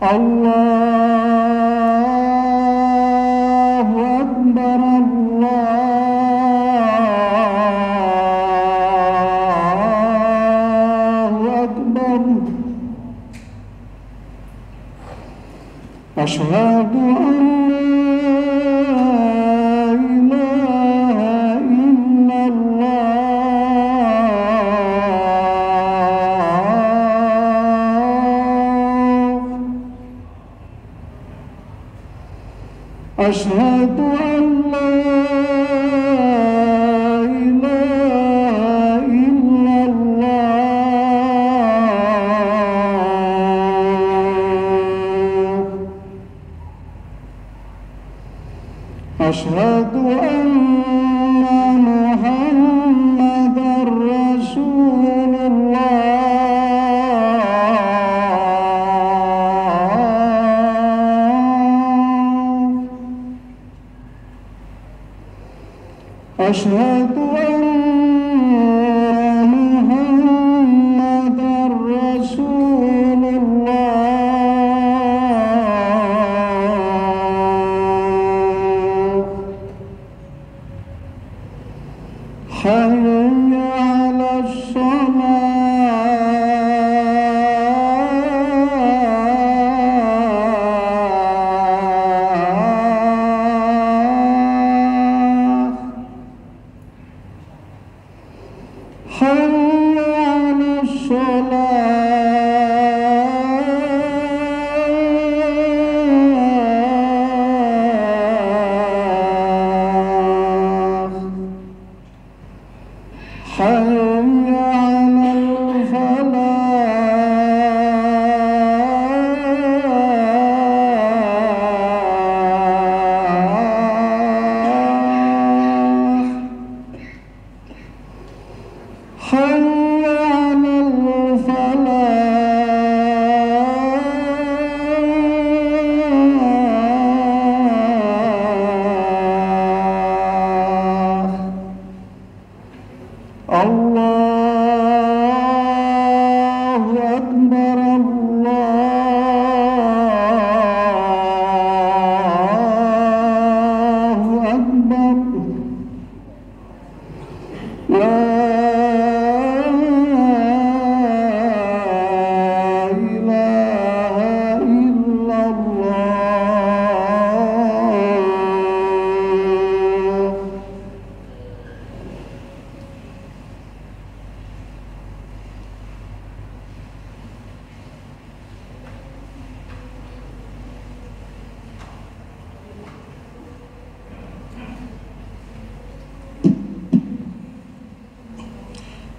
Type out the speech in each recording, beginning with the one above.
Allahu Akbar, Allahu Akbar. Asyhadu an أشهد أن لا إله إلا الله أشهد أن محمدًا رسول أشهد أن محمدًا رسول الله حي على حي على الصلاة حي على الفلاح حي على الفلاح الله أكبر، الله أكبر. لا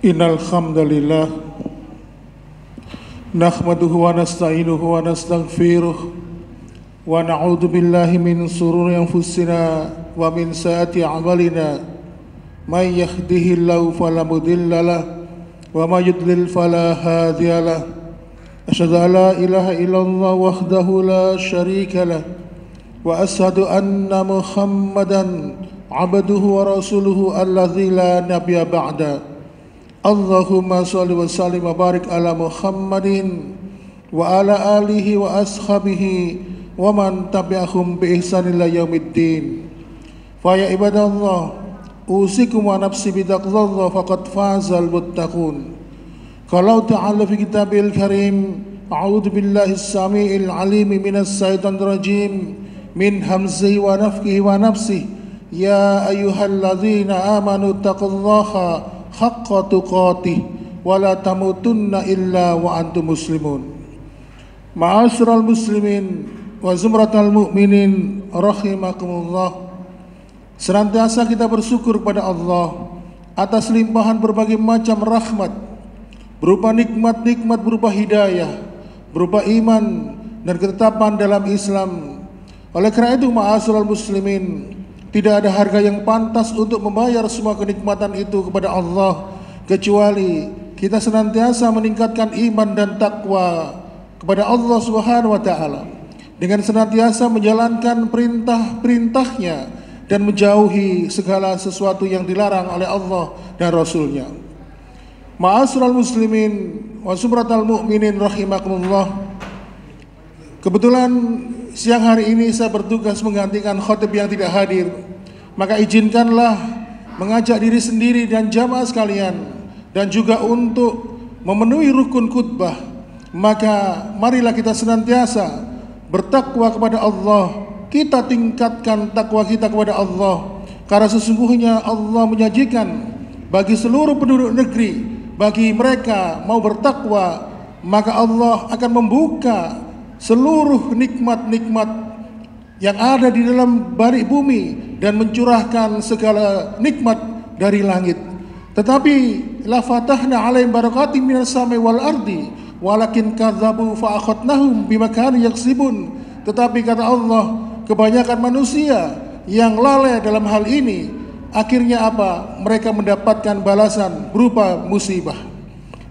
Innal hamdalillah nahmaduhu wa nasta'inuhu wa nastaghfiruh wa na'udzu billahi min shururi anfusina wa min sayyiati a'malina may yahdihillahu fala mudilla lahu wa may yudlil fala hadiya lahu asyhadu an la ilaha illallah wahdahu la syarika lahu wa asyhadu anna muhammadan abduhu wa rasuluhu alladzi la nabiyya ba'da. Allahumma sholli wa sallim wa barik ala Muhammadin wa ala alihi wa ashabihi wa man tabi'ahum bi ihsan ila yaumiddin. Fa ya ibadallah, usikum wa nafsi bitaqwallah faqad fazal muttaqun. Qala ta'ala fi kitabil karim, a'udzu billahi as-sami'il 'alim minas syaitonir rajim min hamzihi wa nafthihi wa nafsihi. Ya ayyuhalladzina amanu taqullaha haqqa tuqatih wa la tamutunna illa wa antum muslimun. Ma'asyiral muslimin wa zumratal mu'minin rahimakumullah. Senantiasa kita bersyukur kepada Allah atas limpahan berbagai macam rahmat, berupa nikmat-nikmat, berupa hidayah, berupa iman dan ketetapan dalam Islam. Oleh karena itu, ma'asyiral muslimin, tidak ada harga yang pantas untuk membayar semua kenikmatan itu kepada Allah kecuali kita senantiasa meningkatkan iman dan takwa kepada Allah Subhanahu wa taala dengan senantiasa menjalankan perintah-perintahnya dan menjauhi segala sesuatu yang dilarang oleh Allah dan Rasulnya. Ma'asyiral muslimin wa sumratal mu'minin rahimakumullah. Kebetulan siang hari ini saya bertugas menggantikan khotib yang tidak hadir. Maka izinkanlah mengajak diri sendiri dan jamaah sekalian dan juga untuk memenuhi rukun khutbah. Maka marilah kita senantiasa bertakwa kepada Allah. Kita tingkatkan takwa kita kepada Allah, karena sesungguhnya Allah menyajikan bagi seluruh penduduk negeri, bagi mereka mau bertakwa, maka Allah akan membuka seluruh nikmat-nikmat yang ada di dalam balik bumi dan mencurahkan segala nikmat dari langit. Tetapi la fatahna alaihim barakatim minas samai wal ardi walakin kadzabu fa akhadnahum bima kanu yaksibun. Tetapi kata Allah, kebanyakan manusia yang lalai dalam hal ini, akhirnya apa? Mereka mendapatkan balasan berupa musibah.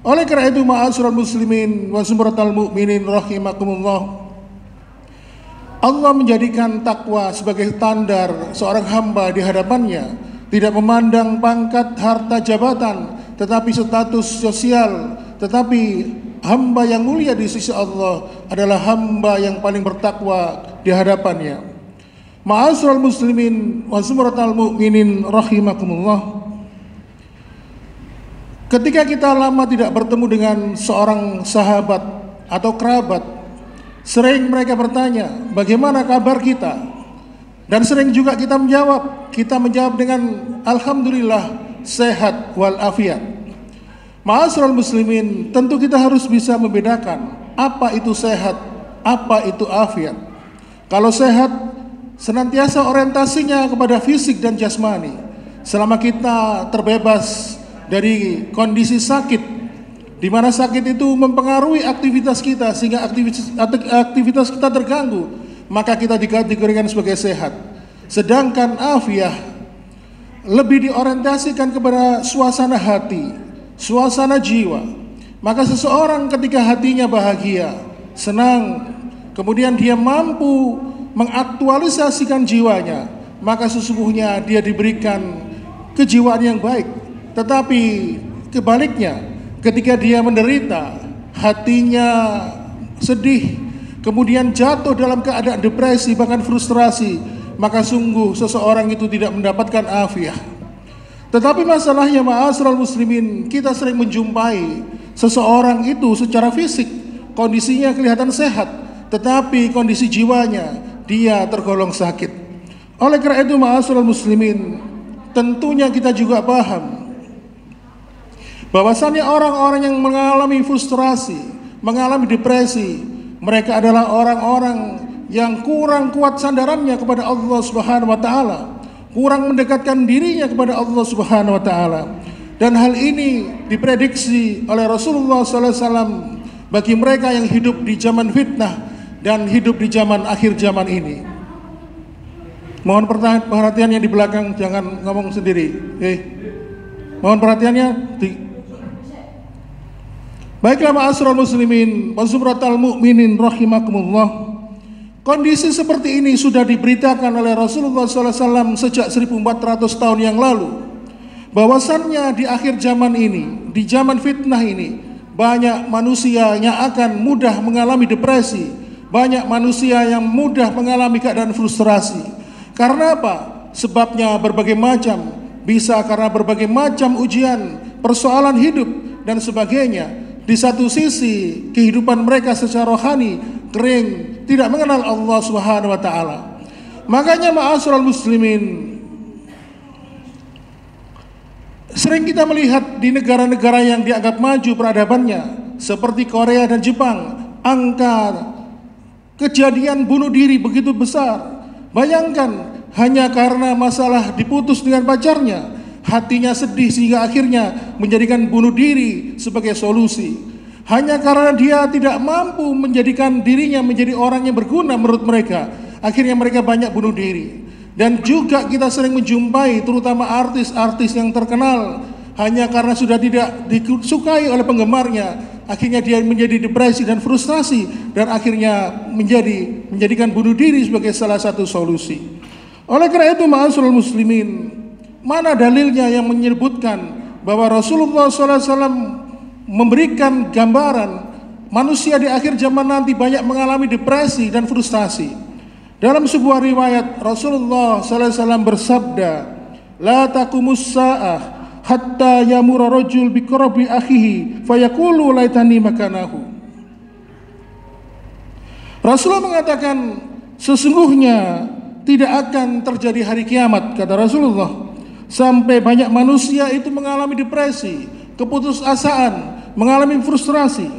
Oleh karena itu, ma'asyiral muslimin wa sumratal mu'minin rahimakumullah, Allah menjadikan takwa sebagai standar seorang hamba di hadapannya, tidak memandang pangkat, harta, jabatan, tetapi status sosial. Tetapi hamba yang mulia di sisi Allah adalah hamba yang paling bertakwa di hadapannya. Ma'asyiral muslimin wa sumratal mu'minin rahimakumullah, ketika kita lama tidak bertemu dengan seorang sahabat atau kerabat, sering mereka bertanya, bagaimana kabar kita? Dan sering juga kita menjawab dengan alhamdulillah sehat walafiat. Ma'asyiral muslimin, tentu kita harus bisa membedakan apa itu sehat, apa itu afiat. Kalau sehat, senantiasa orientasinya kepada fisik dan jasmani. Selama kita terbebas dari kondisi sakit, di mana sakit itu mempengaruhi aktivitas kita sehingga aktivitas kita terganggu, maka kita dikategorikan sebagai sehat. Sedangkan afiah lebih diorientasikan kepada suasana hati, suasana jiwa. Maka seseorang ketika hatinya bahagia, senang, kemudian dia mampu mengaktualisasikan jiwanya, maka sesungguhnya dia diberikan kejiwaan yang baik. Tetapi kebaliknya, ketika dia menderita, hatinya sedih, kemudian jatuh dalam keadaan depresi bahkan frustrasi, maka sungguh seseorang itu tidak mendapatkan afiah. Tetapi masalahnya, ma'asyiral muslimin, kita sering menjumpai seseorang itu secara fisik kondisinya kelihatan sehat, tetapi kondisi jiwanya dia tergolong sakit. Oleh karena itu, ma'asyiral muslimin, tentunya kita juga paham bahwasannya orang-orang yang mengalami frustrasi, mengalami depresi, mereka adalah orang-orang yang kurang kuat sandarannya kepada Allah Subhanahu wa taala, kurang mendekatkan dirinya kepada Allah Subhanahu wa taala. Dan hal ini diprediksi oleh Rasulullah sallallahu alaihi wasallam bagi mereka yang hidup di zaman fitnah dan hidup di zaman akhir zaman ini. Mohon perhatiannya di belakang, jangan ngomong sendiri. Mohon perhatiannya Baiklah, ma'asyiral muslimin wa sumratal mu'minin rahimakumullah. Kondisi seperti ini sudah diberitakan oleh Rasulullah SAW sejak 1400 tahun yang lalu. Bahwasannya di akhir zaman ini, di zaman fitnah ini, banyak manusia yang akan mudah mengalami depresi, banyak manusia yang mudah mengalami keadaan frustrasi. Karena apa? Sebabnya berbagai macam, bisa karena berbagai macam ujian, persoalan hidup dan sebagainya. Di satu sisi kehidupan mereka secara rohani kering, tidak mengenal Allah Subhanahu wa taala. Makanya ma'asyiral muslimin, sering kita melihat di negara-negara yang dianggap maju peradabannya seperti Korea dan Jepang, angka kejadian bunuh diri begitu besar. Bayangkan, hanya karena masalah diputus dengan pacarnya, hatinya sedih sehingga akhirnya menjadikan bunuh diri sebagai solusi. Hanya karena dia tidak mampu menjadikan dirinya menjadi orang yang berguna menurut mereka, akhirnya mereka banyak bunuh diri. Dan juga kita sering menjumpai terutama artis-artis yang terkenal, hanya karena sudah tidak disukai oleh penggemarnya, akhirnya dia menjadi depresi dan frustrasi, dan akhirnya menjadikan bunuh diri sebagai salah satu solusi. Oleh karena itu, ma'asyiral muslimin, mana dalilnya yang menyebutkan bahwa Rasulullah SAW memberikan gambaran manusia di akhir zaman nanti banyak mengalami depresi dan frustasi. Dalam sebuah riwayat Rasulullah SAW bersabda, "La taqumus sa'ah hatta yamura rajul bi qarabi akhihi fayaqulu laitani makanahu." Rasulullah mengatakan, sesungguhnya tidak akan terjadi hari kiamat, kata Rasulullah, sampai banyak manusia itu mengalami depresi, keputusasaan, mengalami frustrasi.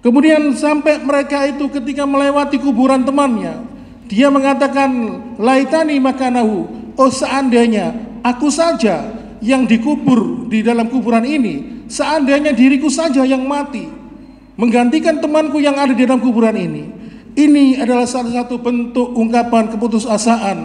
Kemudian sampai mereka itu ketika melewati kuburan temannya, dia mengatakan, laitani makanahu, oh seandainya aku saja yang dikubur di dalam kuburan ini, seandainya diriku saja yang mati menggantikan temanku yang ada di dalam kuburan ini. Ini adalah salah satu bentuk ungkapan keputusasaan.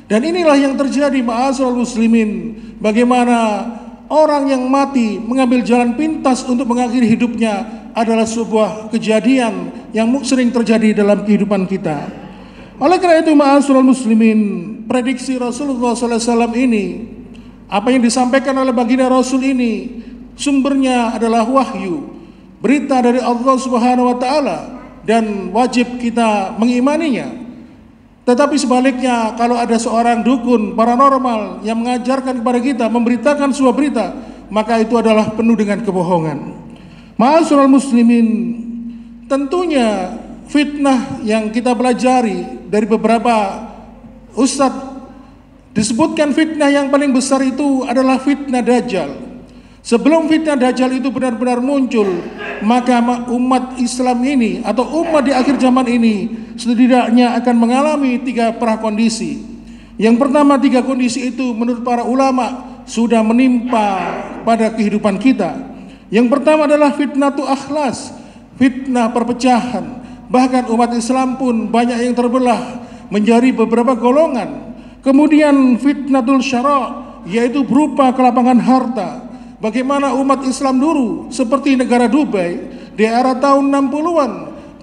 Dan inilah yang terjadi, ma'asyiral muslimin, bagaimana orang yang mati mengambil jalan pintas untuk mengakhiri hidupnya adalah sebuah kejadian yang sering terjadi dalam kehidupan kita. Oleh karena itu, ma'asyiral muslimin, prediksi Rasulullah SAW ini, apa yang disampaikan oleh baginda Rasul ini, sumbernya adalah wahyu, berita dari Allah Subhanahu wa Ta'ala, dan wajib kita mengimaninya. Tetapi sebaliknya, kalau ada seorang dukun paranormal yang mengajarkan kepada kita, memberitakan sebuah berita, maka itu adalah penuh dengan kebohongan. Ma'asyiral muslimin, tentunya fitnah yang kita pelajari dari beberapa ustadz, disebutkan fitnah yang paling besar itu adalah fitnah Dajjal. Sebelum fitnah Dajjal itu benar-benar muncul, maka umat Islam ini atau umat di akhir zaman ini setidaknya akan mengalami 3 prakondisi. Yang pertama, 3 kondisi itu menurut para ulama sudah menimpa pada kehidupan kita. Yang pertama adalah fitnatu akhlas, fitnah perpecahan. Bahkan umat Islam pun banyak yang terbelah menjadi beberapa golongan. Kemudian fitnatul syara', yaitu berupa kelapangan harta. Bagaimana umat Islam dulu seperti negara Dubai di era tahun 60-an,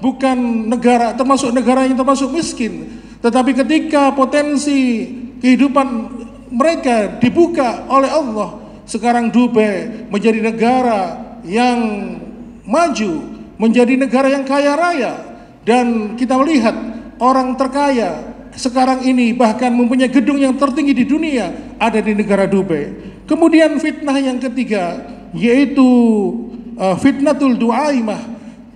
bukan negara termasuk negara yang termasuk miskin, tetapi ketika potensi kehidupan mereka dibuka oleh Allah, sekarang Dubai menjadi negara yang maju, menjadi negara yang kaya raya. Dan kita melihat orang terkaya sekarang ini bahkan mempunyai gedung yang tertinggi di dunia ada di negara Dubai. Kemudian fitnah yang ketiga, yaitu fitnatul du'aimah,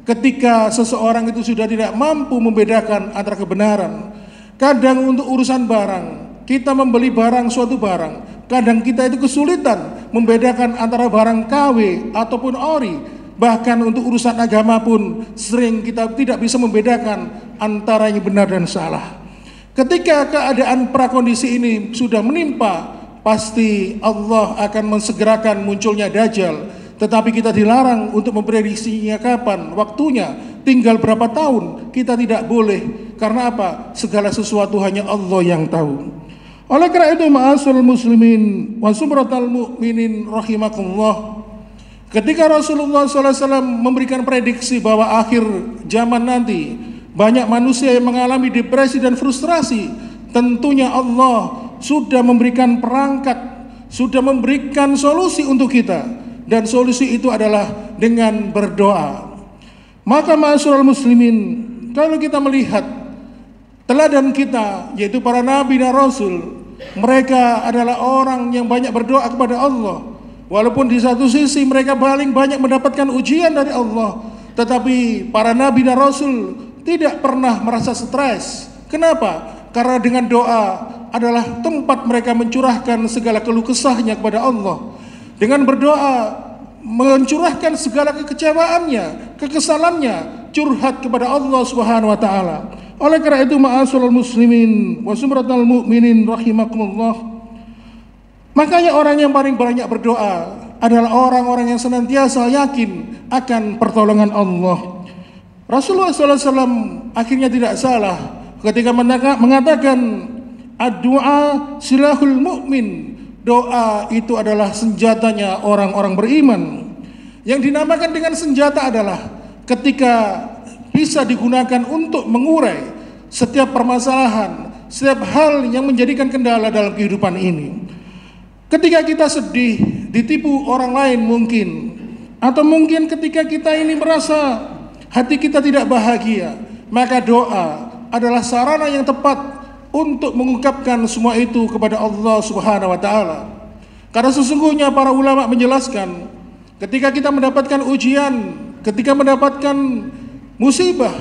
ketika seseorang itu sudah tidak mampu membedakan antara kebenaran. Kadang untuk urusan barang, kita membeli barang, suatu barang, kadang kita itu kesulitan membedakan antara barang KW ataupun ori. Bahkan untuk urusan agama pun sering kita tidak bisa membedakan antara yang benar dan salah. Ketika keadaan prakondisi ini sudah menimpa, pasti Allah akan mensegerakan munculnya Dajjal. Tetapi kita dilarang untuk memprediksinya kapan, waktunya, tinggal berapa tahun, kita tidak boleh. Karena apa? Segala sesuatu hanya Allah yang tahu. Oleh karena itu, ma'asyiral muslimin wa sumratal mu'minin rahimakumullah, ketika Rasulullah SAW memberikan prediksi bahwa akhir zaman nanti banyak manusia yang mengalami depresi dan frustrasi, tentunya Allah sudah memberikan perangkat, sudah memberikan solusi untuk kita, dan solusi itu adalah dengan berdoa. Maka ma'asyiral muslimin, kalau kita melihat teladan kita, yaitu para nabi dan rasul, mereka adalah orang yang banyak berdoa kepada Allah. Walaupun di satu sisi mereka paling banyak mendapatkan ujian dari Allah, tetapi para nabi dan rasul tidak pernah merasa stres. Kenapa? Karena dengan doa adalah tempat mereka mencurahkan segala keluh kesahnya kepada Allah. Dengan berdoa mencurahkan segala kekecewaannya, kekesalannya, curhat kepada Allah Subhanahu wa Ta'ala. Oleh karena itu, ma'asyiral muslimin wa sumratal mu'minin rahimakumullah, makanya orang yang paling banyak berdoa adalah orang-orang yang senantiasa yakin akan pertolongan Allah. Rasulullah SAW akhirnya tidak salah ketika mengatakan ad-du'a silahul mu'min, doa itu adalah senjatanya orang-orang beriman. Yang dinamakan dengan senjata adalah ketika bisa digunakan untuk mengurai setiap permasalahan, setiap hal yang menjadikan kendala dalam kehidupan ini. Ketika kita sedih, ditipu orang lain mungkin, atau mungkin ketika kita ini merasa hati kita tidak bahagia, maka doa adalah sarana yang tepat untuk mengungkapkan semua itu kepada Allah Subhanahu wa taala. Karena sesungguhnya para ulama menjelaskan, ketika kita mendapatkan ujian, ketika mendapatkan musibah,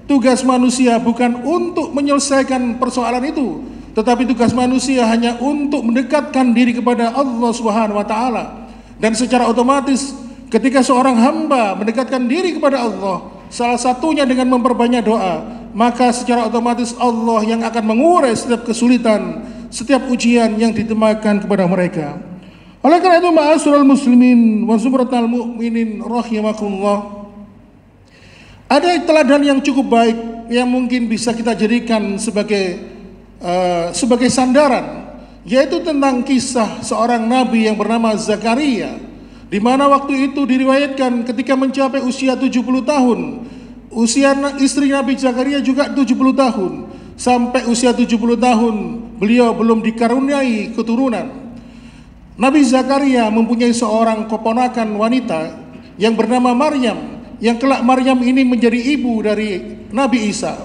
tugas manusia bukan untuk menyelesaikan persoalan itu, tetapi tugas manusia hanya untuk mendekatkan diri kepada Allah Subhanahu wa taala. Dan secara otomatis ketika seorang hamba mendekatkan diri kepada Allah, salah satunya dengan memperbanyak doa, maka secara otomatis Allah yang akan mengurai setiap kesulitan, setiap ujian yang ditemakan kepada mereka. Oleh karena itu, ma'asyiral muslimin wa zumratal mu'minin rahimakumullah, ada teladan yang cukup baik yang mungkin bisa kita jadikan sebagai sandaran, yaitu tentang kisah seorang nabi yang bernama Zakaria, di mana waktu itu diriwayatkan ketika mencapai usia 70 tahun, usia istri Nabi Zakaria juga 70 tahun, sampai usia 70 tahun beliau belum dikaruniai keturunan. Nabi Zakaria mempunyai seorang keponakan wanita yang bernama Maryam, yang kelak Maryam ini menjadi ibu dari Nabi Isa.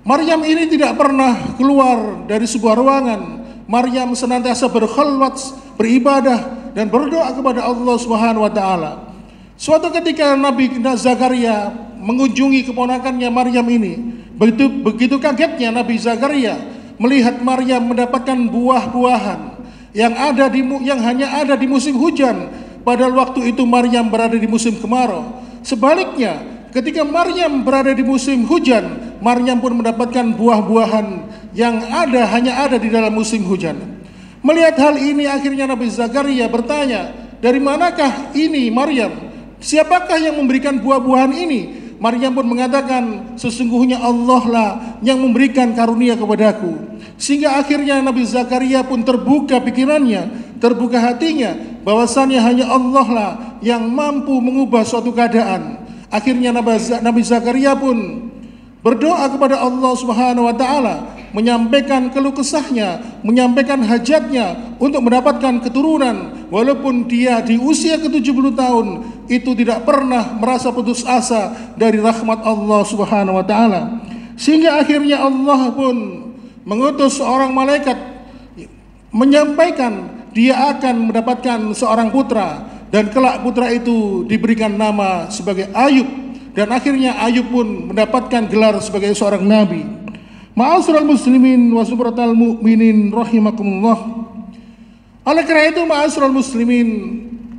Maryam ini tidak pernah keluar dari sebuah ruangan. Maryam senantiasa berkhalwat, beribadah dan berdoa kepada Allah Subhanahu wa taala. Suatu ketika Nabi Zakaria mengunjungi keponakannya Maryam ini, begitu kagetnya Nabi Zakaria melihat Maryam mendapatkan buah-buahan yang hanya ada di musim hujan, padahal waktu itu Maryam berada di musim kemarau. Sebaliknya, ketika Maryam berada di musim hujan, Maryam pun mendapatkan buah-buahan yang hanya ada di dalam musim hujan. Melihat hal ini, akhirnya Nabi Zakaria bertanya, dari manakah ini Maryam? Siapakah yang memberikan buah-buahan ini? Maryam pun mengatakan, sesungguhnya Allah lah yang memberikan karunia kepadaku. Sehingga akhirnya Nabi Zakaria pun terbuka pikirannya, terbuka hatinya, bahwasannya hanya Allah lah yang mampu mengubah suatu keadaan. Akhirnya Nabi Zakaria pun berdoa kepada Allah Subhanahu wa taala, menyampaikan keluh kesahnya, menyampaikan hajatnya untuk mendapatkan keturunan, walaupun dia di usia ke-70 tahun itu tidak pernah merasa putus asa dari rahmat Allah Subhanahu wa taala. Sehingga akhirnya Allah pun mengutus seorang malaikat menyampaikan dia akan mendapatkan seorang putra, dan kelak putra itu diberikan nama sebagai Ayub, dan akhirnya Ayub pun mendapatkan gelar sebagai seorang nabi. Ma'asyiral muslimin wa subratal mu'minin rahimakumullah. Oleh karena itu, ma'asyiral muslimin,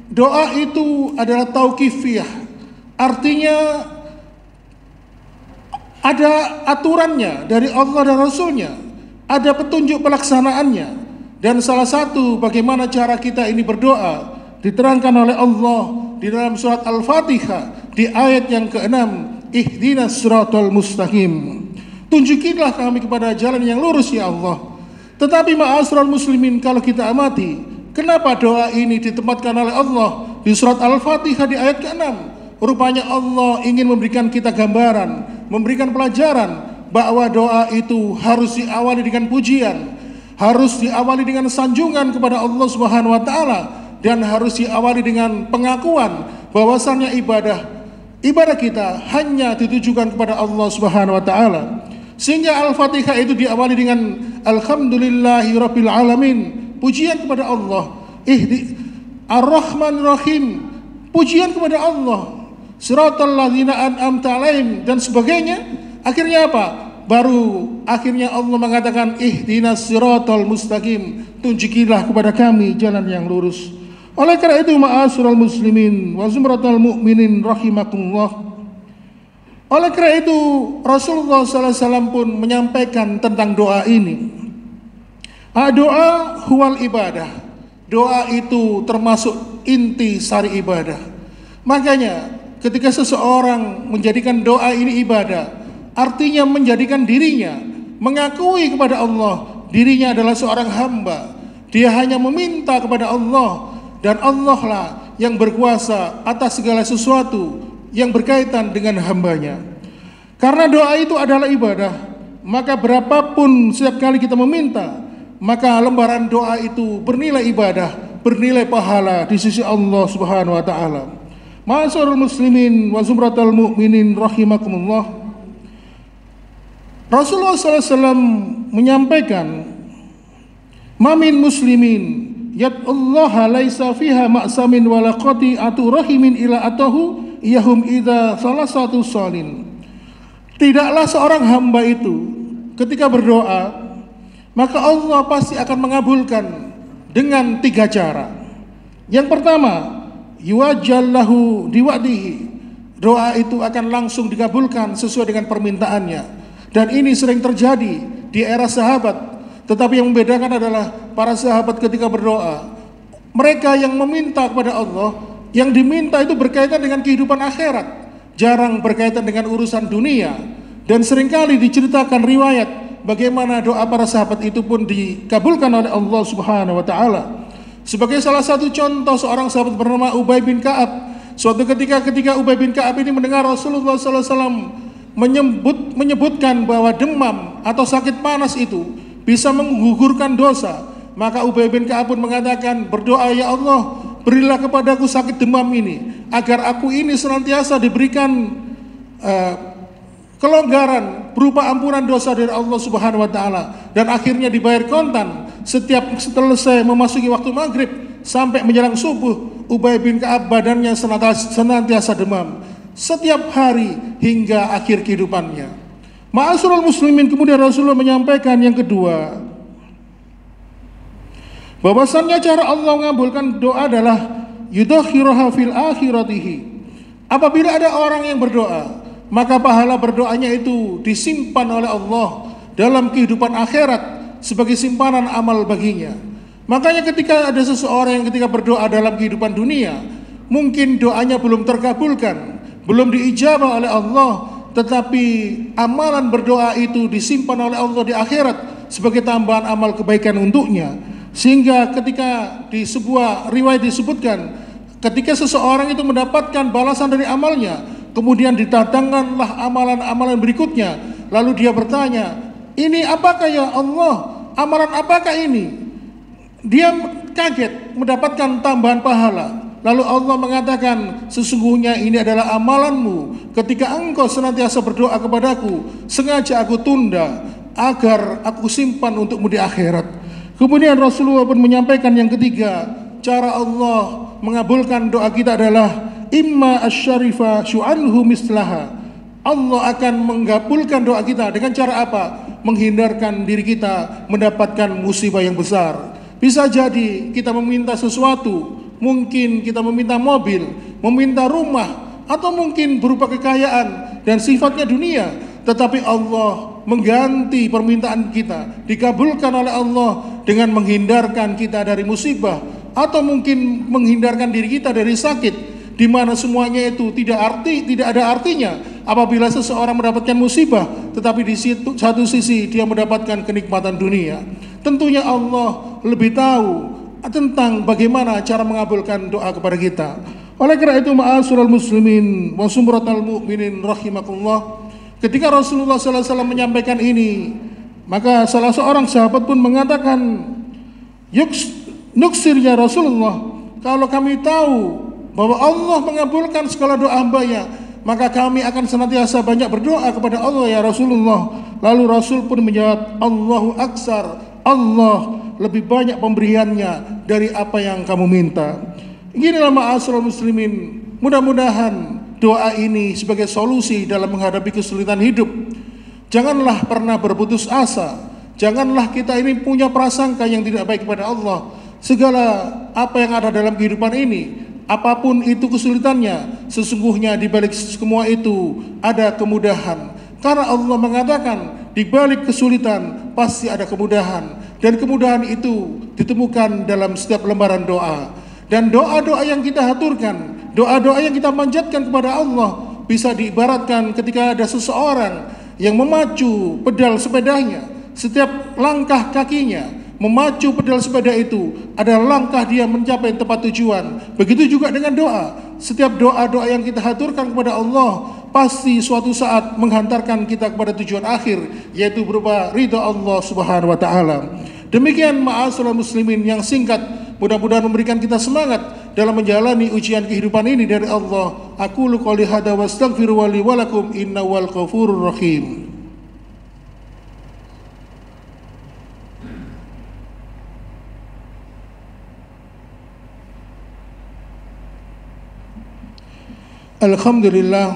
doa itu adalah tauqifiyah. Artinya ada aturannya dari Allah dan Rasulnya, ada petunjuk pelaksanaannya. Dan salah satu bagaimana cara kita ini berdoa diterangkan oleh Allah di dalam surat Al-Fatihah di ayat yang ke-6, ihdinas siratal mustaqim. Tunjukilah kami kepada jalan yang lurus ya Allah. Tetapi ma'asyiral muslimin, kalau kita amati, kenapa doa ini ditempatkan oleh Allah di surat Al-Fatihah di ayat ke-6? Rupanya Allah ingin memberikan kita gambaran, memberikan pelajaran bahwa doa itu harus diawali dengan pujian, harus diawali dengan sanjungan kepada Allah Subhanahu wa taala, dan harus diawali dengan pengakuan bahwasannya ibadah kita hanya ditujukan kepada Allah Subhanahu wa taala. Sehingga Al-Fatihah itu diawali dengan alhamdulillahirabbil alamin, pujian kepada Allah. Ar-Rahman Rahim, pujian kepada Allah. Siratal ladzina an'amta alaihim dan sebagainya. Akhirnya apa? Baru akhirnya Allah mengatakan ihdinas siratal mustaqim, tunjukilah kepada kami jalan yang lurus. Oleh karena itu, ma'asyiral muslimin wa zumratal mu'minin rahimakumullah, oleh karena itu Rasulullah SAW pun menyampaikan tentang doa ini. Doa huwal ibadah, doa itu termasuk inti sari ibadah. Makanya ketika seseorang menjadikan doa ini ibadah, artinya menjadikan dirinya mengakui kepada Allah, dirinya adalah seorang hamba. Dia hanya meminta kepada Allah, dan Allah lah yang berkuasa atas segala sesuatu yang berkaitan dengan hambanya. Karena doa itu adalah ibadah, maka berapapun setiap kali kita meminta, maka lembaran doa itu bernilai ibadah, bernilai pahala di sisi Allah Subhanahu wa taala. Ma'asyiral muslimin wa zumratal mu'minin rahimakumullah. Rasulullah SAW menyampaikan, "Mamin muslimin yad'ullaha laisa fiha ma'samin wala qati'atu rahimin ila atahu yahum idza salah satu salin." Tidaklah seorang hamba itu ketika berdoa, maka Allah pasti akan mengabulkan dengan 3 cara. Yang pertama, yuwajjallahu diwadihi. Doa itu akan langsung dikabulkan sesuai dengan permintaannya. Dan ini sering terjadi di era sahabat. Tetapi yang membedakan adalah para sahabat ketika berdoa, mereka yang meminta kepada Allah, yang diminta itu berkaitan dengan kehidupan akhirat, jarang berkaitan dengan urusan dunia. Dan seringkali diceritakan riwayat bagaimana doa para sahabat itu pun dikabulkan oleh Allah Subhanahu wa taala. Sebagai salah satu contoh, seorang sahabat bernama Ubay bin Ka'ab, suatu ketika Ubay bin Ka'ab ini mendengar Rasulullah SAW menyebutkan bahwa demam atau sakit panas itu bisa menggugurkan dosa, maka Ubay bin Ka'ab pun mengatakan, "Berdoa, ya Allah, berilah kepadaku sakit demam ini, agar aku ini senantiasa diberikan kelonggaran berupa ampunan dosa dari Allah Subhanahu wa taala." Dan akhirnya dibayar kontan setiap selesai memasuki waktu maghrib sampai menjelang subuh. Ubay bin Ka'ab badannya senantiasa demam setiap hari hingga akhir kehidupannya. Ma'asyiral muslimin, kemudian Rasulullah menyampaikan yang kedua, bahwasannya cara Allah mengabulkan doa adalah yudakhiruha fil akhiratihi. Apabila ada orang yang berdoa, maka pahala berdoanya itu disimpan oleh Allah dalam kehidupan akhirat sebagai simpanan amal baginya. Makanya ketika ada seseorang yang ketika berdoa dalam kehidupan dunia, mungkin doanya belum terkabulkan, belum diijabah oleh Allah, tetapi amalan berdoa itu disimpan oleh Allah di akhirat sebagai tambahan amal kebaikan untuknya. Sehingga ketika di sebuah riwayat disebutkan, ketika seseorang itu mendapatkan balasan dari amalnya, kemudian didatangkanlah amalan-amalan berikutnya, lalu dia bertanya, "Ini apakah ya Allah? Amalan apakah ini?" Dia kaget mendapatkan tambahan pahala. Lalu Allah mengatakan, "Sesungguhnya ini adalah amalanmu ketika engkau senantiasa berdoa kepadaku, sengaja aku tunda agar aku simpan untukmu di akhirat." Kemudian Rasulullah pun menyampaikan yang ketiga, cara Allah mengabulkan doa kita adalah imma asyarifa syu'anhu mislaha. Allah akan mengabulkan doa kita dengan cara apa? Menghindarkan diri kita mendapatkan musibah yang besar. Bisa jadi kita meminta sesuatu, mungkin kita meminta mobil, meminta rumah, atau mungkin berupa kekayaan dan sifatnya dunia, tetapi Allah mengganti permintaan kita, dikabulkan oleh Allah dengan menghindarkan kita dari musibah, atau mungkin menghindarkan diri kita dari sakit, di mana semuanya itu tidak ada artinya apabila seseorang mendapatkan musibah, tetapi di satu sisi dia mendapatkan kenikmatan dunia. Tentunya Allah lebih tahu tentang bagaimana cara mengabulkan doa kepada kita. Oleh karena itu, ma'asyiral muslimin wa sumratal mu'minin rahimakumullah, ketika Rasulullah SAW menyampaikan ini, maka salah seorang sahabat pun mengatakan, "Nuksir ya Rasulullah, kalau kami tahu bahwa Allah mengabulkan segala doa hambanya, maka kami akan senantiasa banyak berdoa kepada Allah ya Rasulullah." Lalu Rasul pun menjawab, "Allahu aksar." Allah lebih banyak pemberiannya dari apa yang kamu minta. Inilah ma'asyiral muslimin, mudah-mudahan doa ini sebagai solusi dalam menghadapi kesulitan hidup. Janganlah pernah berputus asa. Janganlah kita ini punya prasangka yang tidak baik kepada Allah. Segala apa yang ada dalam kehidupan ini, apapun itu kesulitannya, sesungguhnya di balik semua itu ada kemudahan. Karena Allah mengatakan, di balik kesulitan pasti ada kemudahan, dan kemudahan itu ditemukan dalam setiap lembaran doa. Dan doa-doa yang kita haturkan, doa-doa yang kita manjatkan kepada Allah, bisa diibaratkan ketika ada seseorang yang memacu pedal sepedanya, setiap langkah kakinya memacu pedal sepeda itu adalah langkah dia mencapai tempat tujuan. Begitu juga dengan doa. Setiap doa-doa yang kita haturkan kepada Allah pasti suatu saat menghantarkan kita kepada tujuan akhir, yaitu berupa ridha Allah Subhanahu wa taala. Demikian ma'asyiral muslimin yang singkat mudah-mudahan memberikan kita semangat dalam menjalani ujian kehidupan ini dari Allah. Aqulu qouli hadza wa astaghfiru li wa lakum innahu wal ghafurur rahim. Alhamdulillah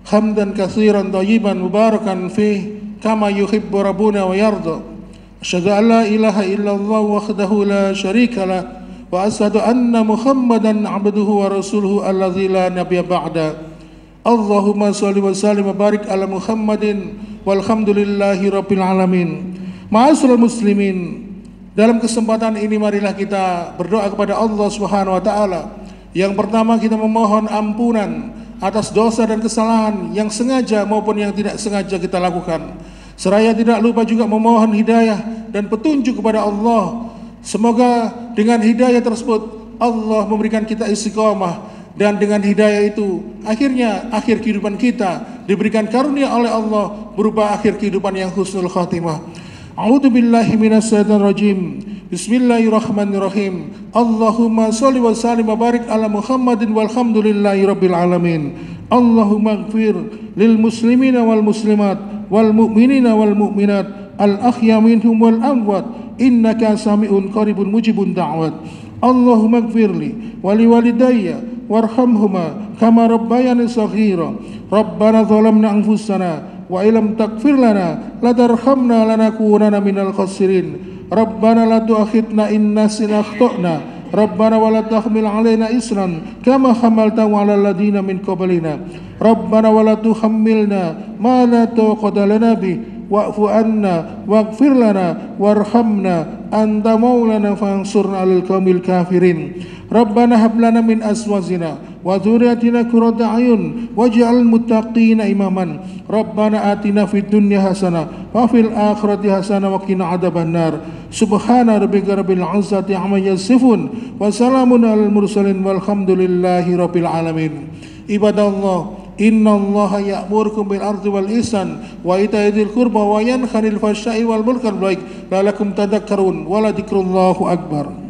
hamdan katsiran thayyiban mubarakan fih kama yuhibbu rabbuna wa yarda. Asyhadu an la ilaha illallah wahdahu la syarika lah wa asyhadu anna Muhammadan abduhu wa rasuluhu alladzi la nabiyya ba'da. Allahumma shalli wa sallim wa barik ala Muhammadin walhamdulillahi rabbil alamin. Ma'asyiral muslimin, dalam kesempatan ini marilah kita berdoa kepada Allah Subhanahu wa taala. Yang pertama, kita memohon ampunan atas dosa dan kesalahan yang sengaja maupun yang tidak sengaja kita lakukan. Seraya tidak lupa juga memohon hidayah dan petunjuk kepada Allah. Semoga dengan hidayah tersebut Allah memberikan kita istiqomah, dan dengan hidayah itu akhirnya akhir kehidupan kita diberikan karunia oleh Allah berupa akhir kehidupan yang husnul khatimah. A'udzu billahi minasyaitonir rajim. Bismillahirrahmanirrahim. Allahumma shalli wa sallim wa barik ala Muhammadin walhamdulillahi rabbil alamin. Allahumma ighfir lil muslimina wal muslimat wal mu'minina wal mu'minat al ahya minhum wal amwat innaka sami'un qaribun mujibun da'wat. Allahumma ighfirli wa li walidayya warhamhuma kama rabbayani shaghira. Rabbana zalamna anfusana wa illam taghfir lana latarhamna lanakunanna minal khasirin. Rabbana la tu'akhidna in nasina akhtana. Rabbana wa la tahmil alaina isran kama hamaltahu 'alal ladina min qablina. Rabbana wa la tuhammilna ma la taqata lana bi wa'fu anna waghfir lana warhamna anta maulana fansurna 'alal qaumil kafirin. Rabbana hab lana min azwajina wa dzurriyyatina qurrata a'yun waj'al muttaqina imaman. Rabbana atina fid dunya hasanah wa fil akhirati hasanah wa qina adzabannar. Subhana rabbika rabbil izzati amma yasifun wa salamun alal mursalin walhamdulillahi rabbil alamin. Ibadallah, innallaha ya'murukum bil ardi wal ihsan wa ita'i dzil qurba wa yanha 'anil fahsya'i wal munkar wal baghi la'allakum tadhakkarun wa la dzikrullahu akbar.